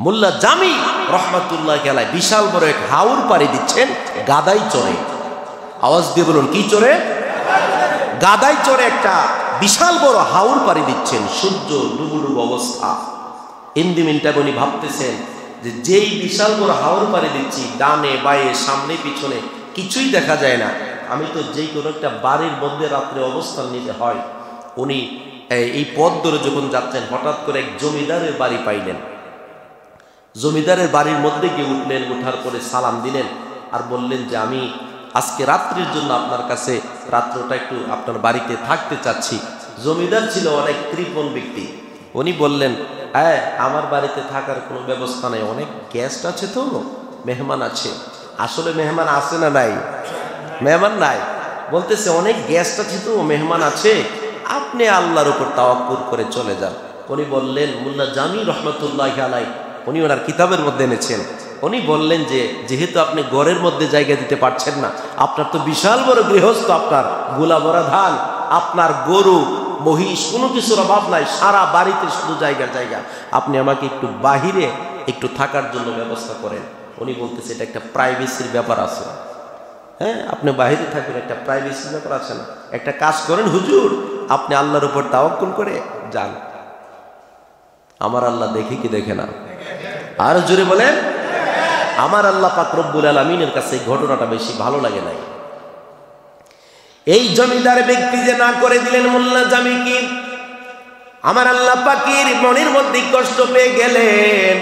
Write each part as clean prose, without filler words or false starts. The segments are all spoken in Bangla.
মোল্লা জামি রহমাতুল্লাহ আলাইহি বিশাল বড় এক হাওর পাড়ি দিচ্ছেন গাদাই চড়ে। আওয়াজ দিয়ে বলুন, কি চড়ে? গাদাই চড়ে একটা বিশাল বড় হাওর পাড়ি দিচ্ছেন। সূর্য ডুবুডুবু অবস্থা। ইন্দি মিনটা উনি ভাবতেছেন যে যেই বিশাল বড় হাওর পাড়ি দিচ্ছি, ডানে বায়ে সামনে পিছনে কিছুই দেখা যায় না, আমি তো যেই কোনো একটা বাড়ির মধ্যে রাত্রে অবস্থান নিতে হয়। উনি এই পথ ধরে যখন যাচ্ছেন, হঠাৎ করে এক জমিদারের বাড়ি পাইলেন। জমিদারের বাড়ির মধ্যে গিয়ে উঠলেন। উঠার পরে সালাম দিলেন আর বললেন যে আমি আজকে রাত্রির জন্য আপনার কাছে রাত্রটা একটু আপনার বাড়িতে থাকতে চাচ্ছি। জমিদার ছিল অনেক কৃপণ ব্যক্তি। উনি বললেন, হ্যাঁ, আমার বাড়িতে থাকার কোনো ব্যবস্থা নেই, অনেক গেস্ট আছে, তো মেহমান আছে। আসলে মেহমান আছে না নাই? মেহমান নাই। বলতেছে অনেক গেস্ট আছে, তো মেহমান আছে, আপনি আল্লাহর উপর তাওয়াক্কুল করে চলে যান। উনি বললেন, মোল্লা জামি রহমাতুল্লাহ আলাইহি, উনি ওনার কিতাবের মধ্যে এনেছেন, উনি বললেন যে যেহেতু আপনি ঘরের মধ্যে জায়গা দিতে পারছেন না, আপনার তো বিশাল বড় গৃহস্থ, আপনার গোলা ভরা ধান, আপনার গরু মহিষ, কোনো কিছুর অভাব নাই, সারা বাড়িতে শুধু জায়গা, আপনি আমাকে একটু বাহিরে একটু থাকার জন্য ব্যবস্থা করেন। উনি বলতেছে এটা একটা প্রাইভেসির ব্যাপার আছে। হ্যাঁ, আপনি বাহিরে থাকবেন, একটা প্রাইভেসির ব্যাপার আছে না? একটা কাজ করেন হুজুর, আপনি আল্লাহর উপর তাওয়াক্কুল করে যান। আমার আল্লাহ দেখে কি দেখে না? আর জোরে বলেন, আমার আল্লাহ পাক রব্বুল আলামিনের কাছে এই ঘটনাটা বেশি ভালো লাগে নাই। এই জমিদার ব্যক্তি যে না করে দিলেন মোল্লা জামিকে, আমার আল্লাহ পাকের মনের মধ্যে কষ্ট পেয়ে গেলেন।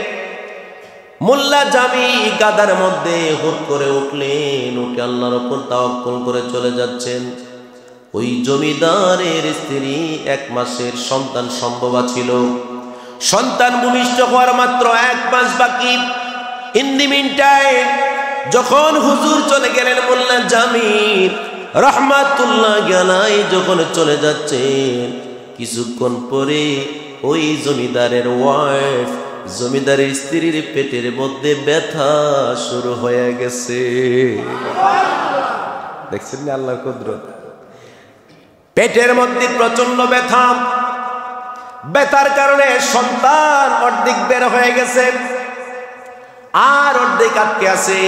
মোল্লা জামি গাদার মধ্যে হুট করে উঠলেন, উঠে আল্লাহর উপর তাওয়াক্কুল করে চলে যাচ্ছেন। ওই জমিদারের স্ত্রী 1 মাসের সন্তান সম্ভবা ছিল। সন্তান ভূমিষ্ঠ হওয়ার মাত্র 1 মাস বাকি। ইন দি মিন টাইম যখন হুজুর চলে গেলেন, মোল্লা জামি রহমাতুল্লাহ আলাইহি যখন চলে যাচ্ছেন, কিছুক্ষণ পরে ওই জমিদারের ওয়াইফ, জমিদারের স্ত্রীর পেটের মধ্যে ব্যথা শুরু হয়ে গেছে। দেখছেন না আল্লাহর কুদরত? পেটের মধ্যে প্রচন্ড ব্যথা, ব্যথার কারণে সন্তান অর্ধেক বের হয়ে গেছে, আর অর্ধেক আটকে আছে।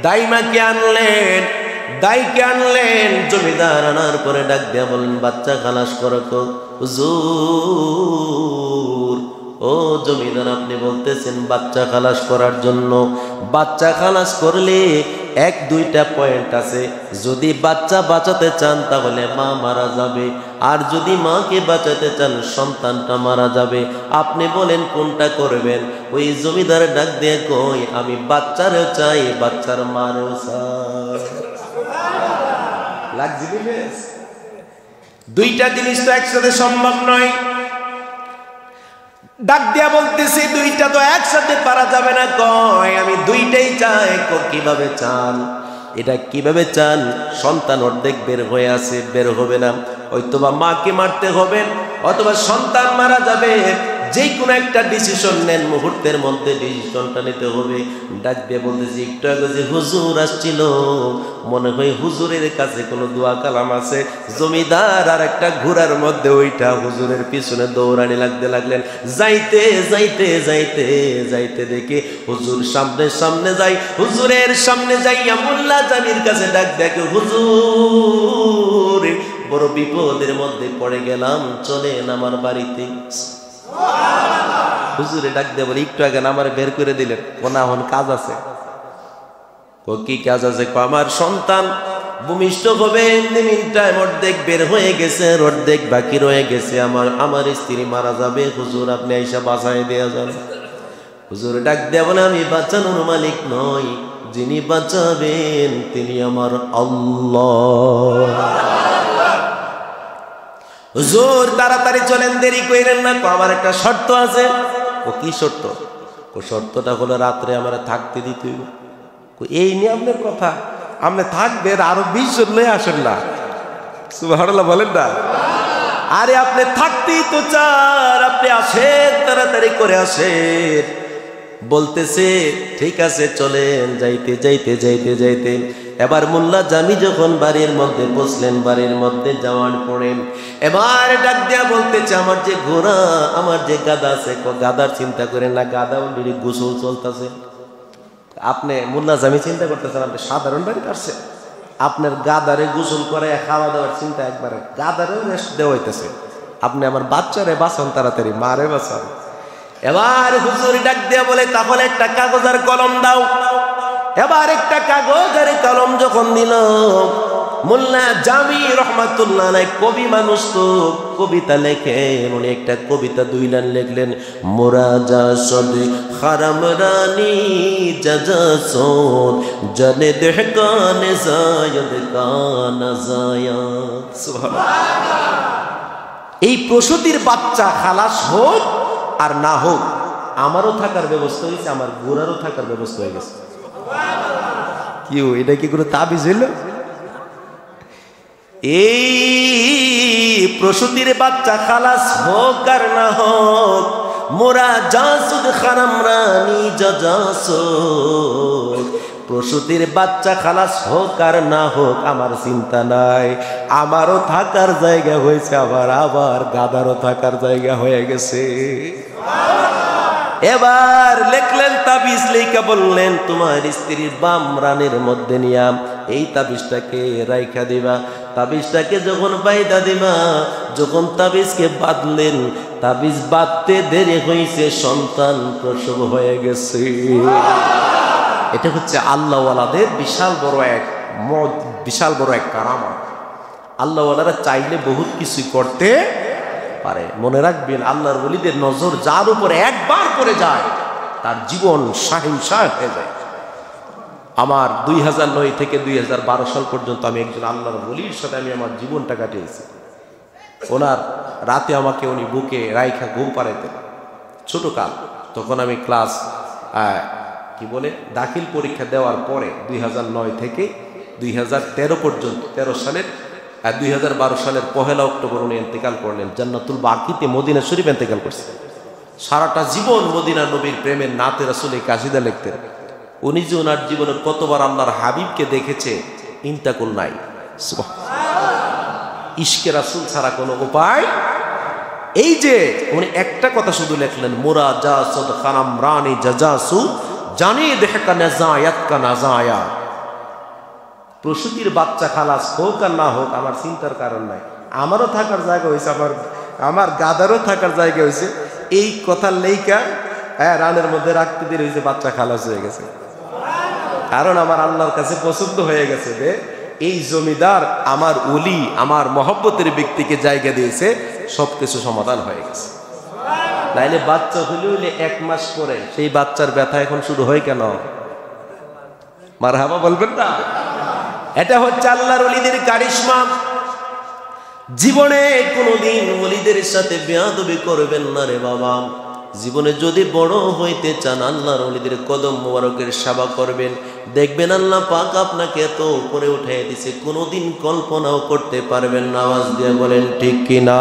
দাইমাকে আনলেন, দাইকে আনলেন। জমিদার আনার পরে ডাক দিয়া বলেন, বাচ্চা খালাস করো তো। হুজুর, ও জমিদার, আপনি বলতেছেন বাচ্চা খালাস করার জন্য। বাচ্চা খালাস করলে 1-2টা পয়েন্ট আছে। যদি বাচ্চা বাঁচাতে চান তাহলে মা মারা যাবে, আর যদি মাকে বাঁচাতে চান সন্তানটা মারা যাবে। আপনি বলেন কোনটা করবেন? ওই জমিদার ডাক দিয়ে কই, আমি বাচ্চারও চাই, বাচ্চার মারও চাই। লাগছে? 2টা জিনিস তো একসাথে সম্ভব নয়। ডাক দিয়া বলতেছি 2টা তো একসাথে পারা যাবে না। কয় আমি 2টাই চাই। কিভাবে চান? এটা কিভাবে চান? সন্তান অর্ধেক বের হয়ে আছে, বের হবে না, হয়তোবা মাকে মারতে হবে, অথবা সন্তান মারা যাবে। যে কোনো একটা ডিসিশন নেন, মুহূর্তের মধ্যে ডিসিশনটা নিতে হবে। ডাক দিয়ে বলতেছি, একটু আগে যে হুজুর আসছিল, মনে হয় হুজুরের কাছে কোনো দোয়া কালাম আছে। জমিদার আর একটা ঘোড়ার মধ্যে ওইটা হুজুরের পিছনে দৌড়ানি লাগতে লাগলেন। যাইতে যাইতে যাইতে যাইতে দেখে হুজুর সামনে সামনে যাই। হুজুরের সামনে যাইয়া মোল্লা জামির কাছে ডাক দেখে, হুজুর বড় বিপদের মধ্যে পড়ে গেলাম, চলেন আমার বাড়িতে। হুজুরে ডাক দিয়ে বলে, একটু আগে আমার বের করে দিলেন, কোন এখন কাজ আছে। কি কাজ আছে? আমার সন্তান ভূমিষ্ঠ হবে, অর্ধেক বের হয়ে গেছে, অর্ধেক বাকি রয়ে গেছে, আমার স্ত্রী মারা যাবে। হুজুর আপনি আইসা বাঁচাই দেয়া যান। হুজুর ডাক দেয়া বলে, আমি বাঁচানোর মালিক নই, যিনি বাঁচাবেন তিনি আমার আল্লাহ। হুজুর তাড়াতাড়ি চলেন, দেরি কইরেন না, আমার একটা শর্ত আছে। ও কি শর্ত? ও শর্তটা হলো রাত্রে আমার থাকতে দিতে হইব। এই নিয়ে আপনার কথা, আপনি থাকবেন, আরো 20 জন লয়ে আসেন না। সুবহানাল্লাহ বলেন না? আরে আপনি থাকতেই তো চান, আপনি আসেন, তাড়াতাড়ি করে আসেন। বলতেছে ঠিক আছে চলেন। যাইতে যাইতে যাইতে যাইতে এবার মোল্লা জামি যখন বাড়ির মধ্যে বসলেন, বাড়ির মধ্যে যাওয়ার পরে এবার ডাক দিয়া বলতেছে, আমার যে ঘোড়া, আমার যে গাদা আছে, গাদার চিন্তা করেন না, গাদা অলরেডি গোসল চলতেছে। আপনি মোল্লা জামি চিন্তা করতেছেন আপনি সাধারণ বাড়িতে আসছেন, আপনার গাদারে গোসল করে খাওয়া দাওয়ার চিন্তা একবারে, গাদারেও রেস্ট দেওয়া হইতেছে। আপনি আমার বাচ্চারে বাঁচান, তাড়াতাড়ি মারে বাঁচান। এবার হুজুর ডাক দিয়া বলে, তাহলে একটা কাগজ আর কলম দাও। এবার একটা কাগজ আর কলম যখন দিল, মোল্লা জামি রহমাতুল্লাহ আলাইহি কবি মানুষ তো, কবিতা লেখে, উনি একটা কবিতা 2 লাইন লিখলেন, মোরা জাসদ খারাম রানী জাজাসদ জানে দেহকানে জায়দ কানা জায়াত। সুবহানাল্লাহ। এই প্রসূতির বাচ্চা খালাস হোক আর না হোক, আমারও থাকার ব্যবস্থা হয়েছে, আমার গোড়ারও থাকার ব্যবস্থা হয়ে গেছে। কি এটা কি কোনো তাবিজ হইল? এই প্রসূতির বাচ্চা খালাস হোক আর না হোক, মোরা জাসুদ খারাম রানী জাজাসুদ, প্রসূতির বাচ্চা খালাস হোক আর না হোক আমার চিন্তা নাই, আমারও থাকার জায়গা হয়েছে, আবার গাদারও থাকার জায়গা হয়ে গেছে। এবার লেখলেন তাবিজ, লেখা বললেন, তোমার স্ত্রীর বাম রানের মধ্যে নিয়া এই তাবিজটাকে রাইখা দিবা। তাবিজটাকে যখন বাইদা দিবা, যখন তাবিজকে বাঁধলেন, তাবিজ বাঁধতে দেরি হয়েছে, সন্তান প্রসব হয়ে গেছে। এটা হচ্ছে আল্লাহওয়ালাদের বিশাল বড় এক কারামত। আল্লাহওয়ালারা চাইলে বহুত কিছু করতে পারে। মনে রাখবেন, আল্লাহর ওলিদের নজর যার উপরে একবার পড়ে যায়, তার জীবন শাহিনশাহ হয়ে যায়। আমার 2009 থেকে 2012 সাল পর্যন্ত আমি একজন আল্লাহর ওলির সাথে আমি আমার জীবনটা কাটিয়েছি। ওনার রাতে আমাকে উনি বুকে রাইখা ঘুম পাড়াইতেন, ছোট কাল। তখন আমি ক্লাস দাখিল পরীক্ষা দেওয়ার পরে 2009 থেকে 2013 পর্যন্ত, 2012 সালের 1 অক্টোবর উনি ইন্তেকাল করলেন। জান্নাতুল বাকিতে মদিনা শরীফ ইন্তেকাল করছেন। সারাটা জীবন মদিনা নবীর প্রেমের নাতে রাসূলের কাসিদা লিখতেন। উনি যে ওনার জীবনের কতবার আল্লাহর হাবিবকে দেখেছে, ইন্তাকুল নাই। ইশকে রাসূল ছাড়া কোনো উপায়। এই যে উনি একটা কথা শুধু লিখলেন, মোরা জাসদ খারাম রানী জাজাসু জানি দেহকা নাজায়াত কা নাজায়া, প্রসূতির বাচ্চা খালাস হোক আর না হোক আমার চিন্তার কারণ নাই, আমারও থাকার জায়গা হয়েছে, আমার গাদারও থাকার জায়গা হয়েছে। এই কথার লেখা রানের মধ্যে রাখতে দেরি হয়েছে, বাচ্চা খালাস হয়ে গেছে। কারণ আমার আল্লাহর কাছে পছন্দ হয়ে গেছে যে এই জমিদার আমার ওলি, আমার মহব্বতের ব্যক্তিকে জায়গা দিয়েছে, সবকিছু সমাধান হয়ে গেছে। নাইলে বাচ্চা হইলে 1 মাস পরে সেই বাচ্চার ব্যথা এখন শুরু হয় কেন? মারহাবা বলবেন না? এটা হচ্ছে আল্লাহর ওলিদের কারিশমা। জীবনে কোনোদিন ওলিদের সাথে বেয়াদবি করবেন না রে বাবা। জীবনে যদি বড় হইতে চান, আল্লাহর ওলিদের কদম মোবারকের সেবা করবেন, দেখবেন আল্লাহ পাক আপনাকে এত উপরে উঠাই দিছে, কোনোদিন কল্পনাও করতে পারবেন না। আওয়াজ দিয়ে বলেন ঠিক কিনা?